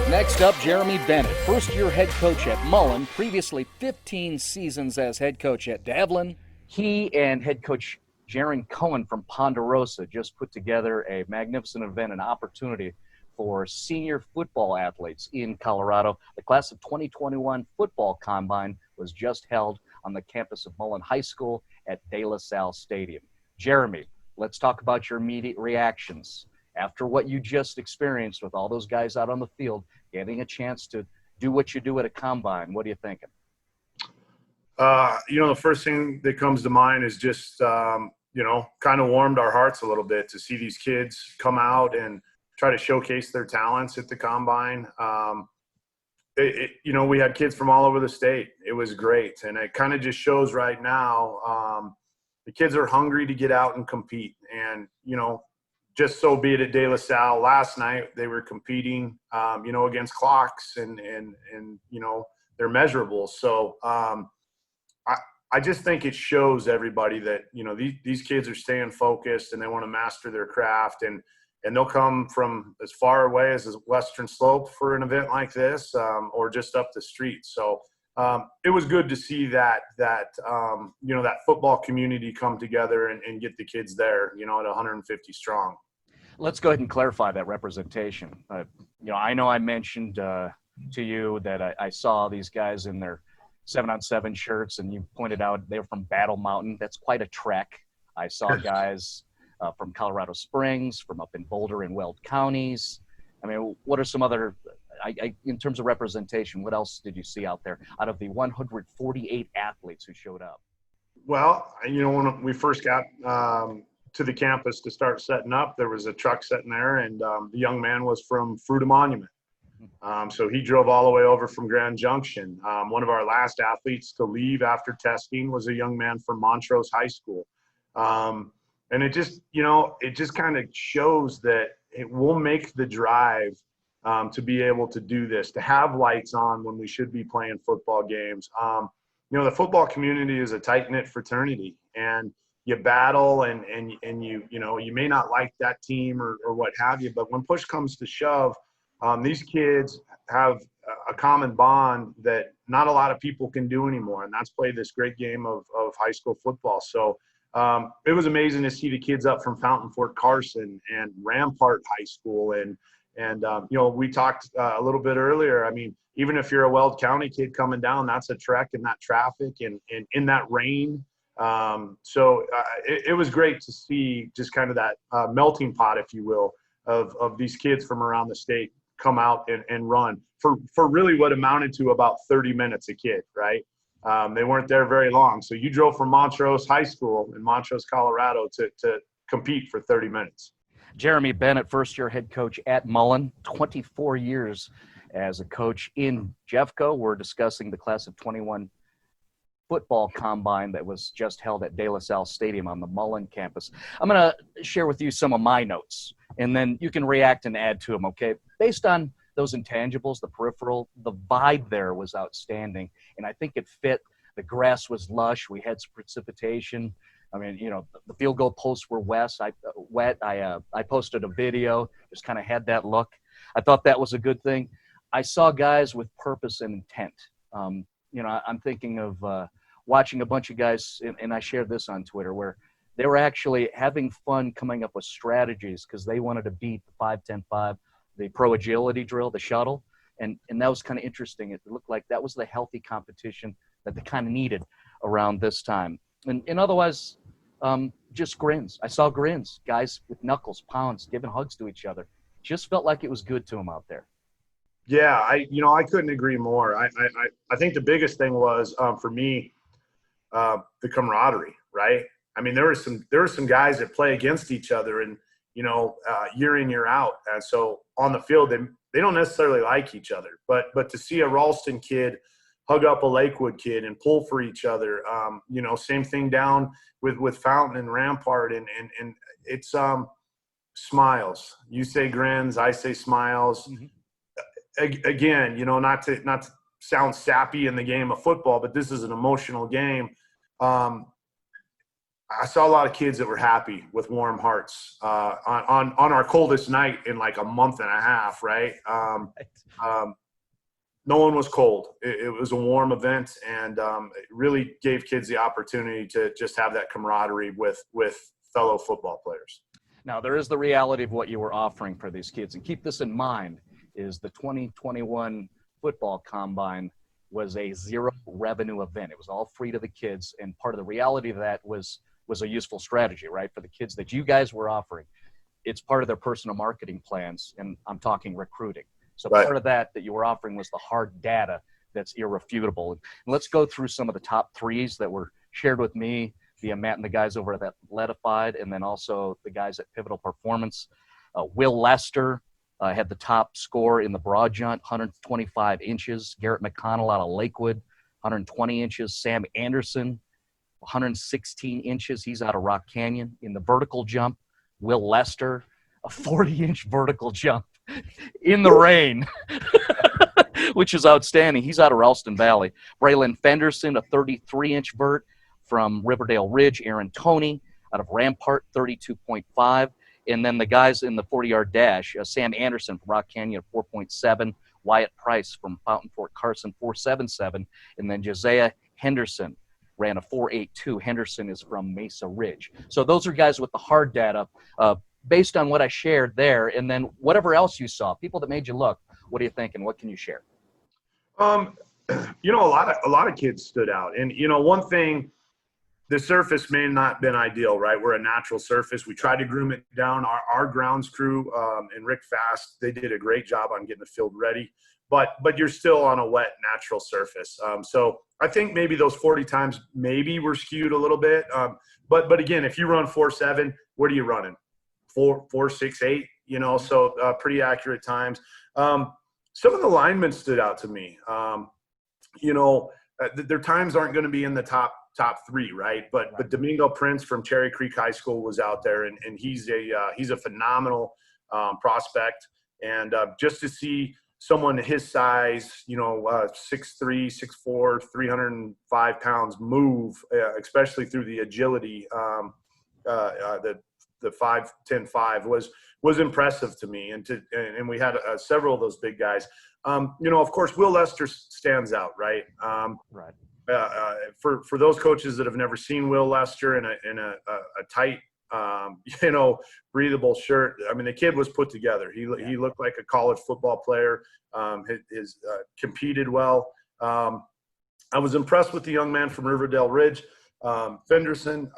Next up, Jeremy Bennett, first-year head coach at Mullen, previously 15 seasons as head coach at Davlin. He and head coach Jaron Cohen from Ponderosa just put together a magnificent event, an opportunity for senior football athletes in Colorado. The class of 2021 football combine was just held on the campus of Mullen High School at Salle Stadium. Jeremy, let's talk about your immediate reactions after what you just experienced with all those guys out on the field, getting a chance to do what you do at a combine. What are you thinking? The first thing that comes to mind is just, kind of warmed our hearts a little bit to see these kids come out and try to showcase their talents at the combine. We had kids from all over the state. It was great. And it kind of just shows right now the kids are hungry to get out and compete. And, just so be it at De La Salle last night, they were competing, against clocks and their measurables. So I just think it shows everybody that, these kids are staying focused and they want to master their craft, and they'll come from as far away as the Western Slope for an event like this, or just up the street. So it was good to see that football community come together and get the kids there, at 150 strong. Let's go ahead and clarify that representation. I know I mentioned to you that I saw these guys in their 7-on-7 shirts, and you pointed out they were from Battle Mountain. That's quite a trek. I saw guys from Colorado Springs, from up in Boulder and Weld counties. I mean, what are some other, in terms of representation, what else did you see out there out of the 148 athletes who showed up? Well, when we first got to the campus to start setting up, there was a truck sitting there, and the young man was from Fruita Monument. So he drove all the way over from Grand Junction. One of our last athletes to leave after testing was a young man from Montrose High School. And it just kind of shows that it will make the drive to be able to do this, to have lights on when we should be playing football games. The football community is a tight-knit fraternity, and you battle and you may not like that team or what have you, but when push comes to shove, these kids have a common bond that not a lot of people can do anymore, and that's play this great game of high school football. So it was amazing to see the kids up from Fountain Fort Carson and Rampart High School. And we talked a little bit earlier. I mean, even if you're a Weld County kid coming down, that's a trek in that traffic and in that rain. So it was great to see just kind of that melting pot, if you will, of these kids from around the state come out and run for really what amounted to about 30 minutes a kid, right? They weren't there very long. So you drove from Montrose High School in Montrose, Colorado to compete for 30 minutes. Jeremy Bennett, first-year head coach at Mullen, 24 years as a coach in Jeffco. We're discussing the class of 21 football combine that was just held at De La Salle Stadium on the Mullen campus. I'm going to share with you some of my notes, and then you can react and add to them, okay? Based on those intangibles, the peripheral, the vibe there was outstanding, and I think it fit. The grass was lush. We had some precipitation. I mean, the field goal posts were wet. I posted a video, just kind of had that look. I thought that was a good thing. I saw guys with purpose and intent. I'm thinking of watching a bunch of guys, and I shared this on Twitter, where they were actually having fun coming up with strategies because they wanted to beat the 5-10-5, the pro agility drill, the shuttle, and that was kind of interesting. It looked like that was the healthy competition that they kind of needed around this time. And otherwise, just grins. I saw grins, guys with knuckles, pounds, giving hugs to each other. Just felt like it was good to them out there. Yeah, I couldn't agree more. I think the biggest thing was for me, the camaraderie, right? I mean, there were some guys that play against each other, and year in, year out, and so on the field they don't necessarily like each other, but to see a Ralston kid hug up a Lakewood kid and pull for each other, same thing down with Fountain and Rampart, and it's smiles. You say grins, I say smiles. Mm-hmm. Again, not to sound sappy in the game of football, but this is an emotional game. I saw a lot of kids that were happy with warm hearts on our coldest night in like a month and a half, right? No one was cold. It was a warm event, and it really gave kids the opportunity to just have that camaraderie with fellow football players. Now, there is the reality of what you were offering for these kids, and keep this in mind, is the 2021 football combine was a zero revenue event. It was all free to the kids, and part of the reality of that was a useful strategy, right, for the kids that you guys were offering. It's part of their personal marketing plans, and I'm talking recruiting. So Right. part of that you were offering was the hard data that's irrefutable. And let's go through some of the top threes that were shared with me via Matt and the guys over at Atletified, and then also the guys at Pivotal Performance. Will Lester had the top score in the broad jump, 125 inches. Garrett McConnell out of Lakewood, 120 inches. Sam Anderson, 116 inches. He's out of Rock Canyon. In the vertical jump, Will Lester, a 40-inch vertical jump in the rain, which is outstanding. He's out of Ralston Valley. Braylon Fenderson, a 33-inch vert from Riverdale Ridge. Aaron Toney out of Rampart, 32.5. And then the guys in the 40-yard dash, Sam Anderson from Rock Canyon, 4.7. Wyatt Price from Fountain Fort Carson, 4.77. And then Josiah Henderson ran a 4.82. Henderson is from Mesa Ridge. So those are guys with the hard data based on what I shared there. And then whatever else you saw, people that made you look, what do you think and what can you share? A lot of kids stood out. And, one thing, the surface may not have been ideal, right? We're a natural surface. We tried to groom it down. Our grounds crew and Rick Fast, they did a great job on getting the field ready. But you're still on a wet, natural surface. So I think maybe those 40 times maybe were skewed a little bit. But again, if you run 4.7, what are you running? 4.68, so pretty accurate times. Some of the linemen stood out to me. Their times aren't going to be in the top three, right? But Domingo Prince from Cherry Creek High School was out there, and he's a phenomenal prospect. And just to see someone his size, 6'3", 6'4", 305 pounds move, especially through the agility, the 5'10", was impressive to me. And we had several of those big guys. Of course, Will Lester stands out, right? Right. For those coaches that have never seen Will Lester in a tight, breathable shirt, I mean, the kid was put together. He looked like a college football player. His competed well. I was impressed with the young man from Riverdale Ridge, Fenderson.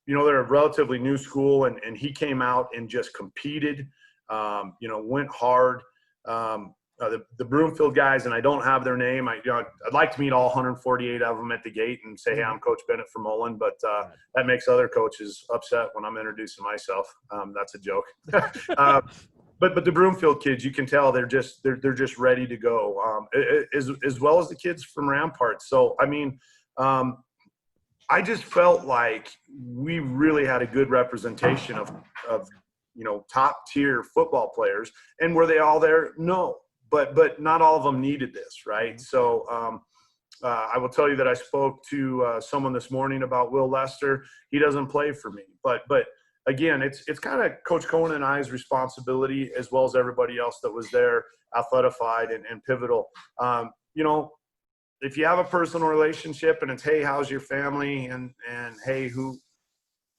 They're a relatively new school, and he came out and just competed, went hard. The Broomfield guys, and I don't have their name. I'd like to meet all 148 of them at the gate and say, hey, I'm Coach Bennett from Mullen, but that makes other coaches upset when I'm introducing myself. That's a joke. But the Broomfield kids, you can tell they're just ready to go, as well as the kids from Rampart. So, I mean, I just felt like we really had a good representation of top tier football players. And were they all there? No, but not all of them needed this, right? So I will tell you that I spoke to someone this morning about Will Lester. He doesn't play for me, but again, it's kind of Coach Cohen and I's responsibility, as well as everybody else that was there, Athletic and Pivotal. If you have a personal relationship and it's, hey, how's your family? And hey,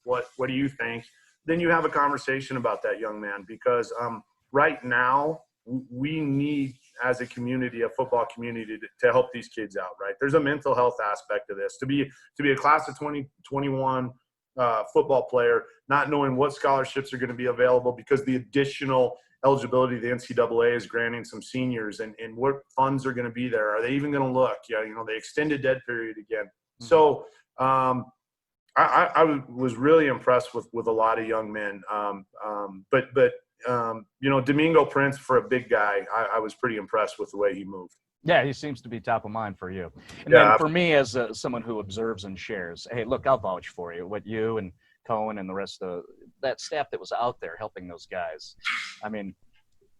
what do you think? Then you have a conversation about that young man, because right now we need, as a community, a football community, to help these kids out, right? There's a mental health aspect of this. To be a class of 2021 football player, not knowing what scholarships are going to be available because the additional eligibility the NCAA is granting some seniors, and what funds are going to be there. Are they even going to look? The extended dead period again. Mm-hmm. So I was really impressed with a lot of young men. Domingo Prince, for a big guy, I was pretty impressed with the way he moved. Yeah, he seems to be top of mind for you. And then for me, as someone who observes and shares, hey, look, I'll vouch for you. What you and Cohen and the rest of that staff that was out there helping those guys, I mean,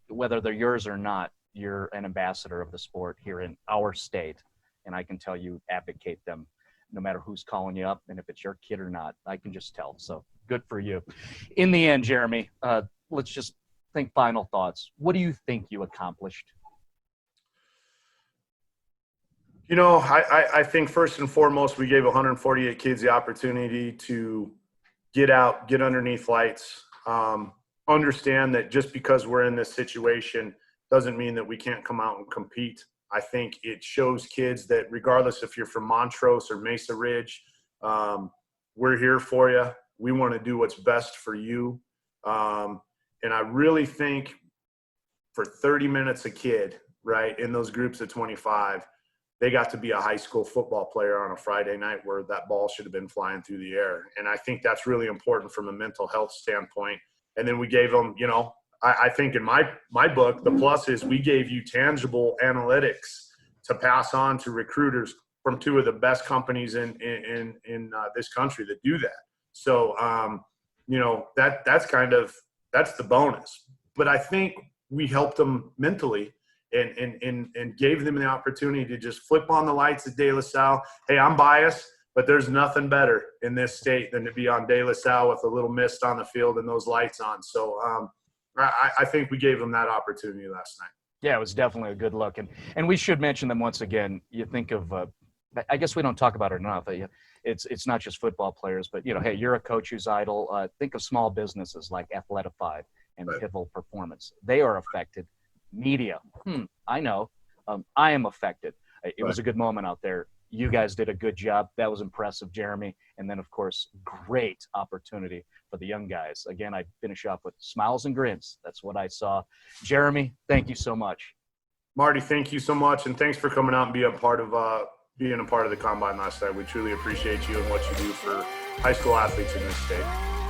whether they're yours or not, you're an ambassador of the sport here in our state, and I can tell you advocate them no matter who's calling you up and if it's your kid or not. I can just tell. So good for you. In the end, Jeremy, let's just think final thoughts. What do you think you accomplished? You know, I think first and foremost, we gave 148 kids the opportunity to get out, get underneath lights, understand that just because we're in this situation doesn't mean that we can't come out and compete. I think it shows kids that regardless if you're from Montrose or Mesa Ridge, we're here for you. We want to do what's best for you. And I really think for 30 minutes a kid, right, in those groups of 25, they got to be a high school football player on a Friday night where that ball should have been flying through the air. And I think that's really important from a mental health standpoint. And then we gave them, you know, I think in my book, the plus is we gave you tangible analytics to pass on to recruiters from two of the best companies in this country that do that. So, you know, that's the bonus. But I think we helped them mentally and gave them the opportunity to just flip on the lights at De La Salle. Hey, I'm biased, but there's nothing better in this state than to be on De La Salle with a little mist on the field and those lights on. So I think we gave them that opportunity last night. Yeah, it was definitely a good look. And we should mention them once again. You think of I guess we don't talk about it enough. It's not just football players, but, you know, hey, you're a coach who's idle. Think of small businesses like Athletified and Right. Pivotal Performance. They are affected. Media. I know. I am affected. It was a good moment out there. You guys did a good job. That was impressive, Jeremy. And then, of course, great opportunity for the young guys. Again, I finish off with smiles and grins. That's what I saw. Jeremy, thank you so much. Marty, thank you so much. And thanks for coming out and being a part of the combine last night. We truly appreciate you and what you do for high school athletes in this state.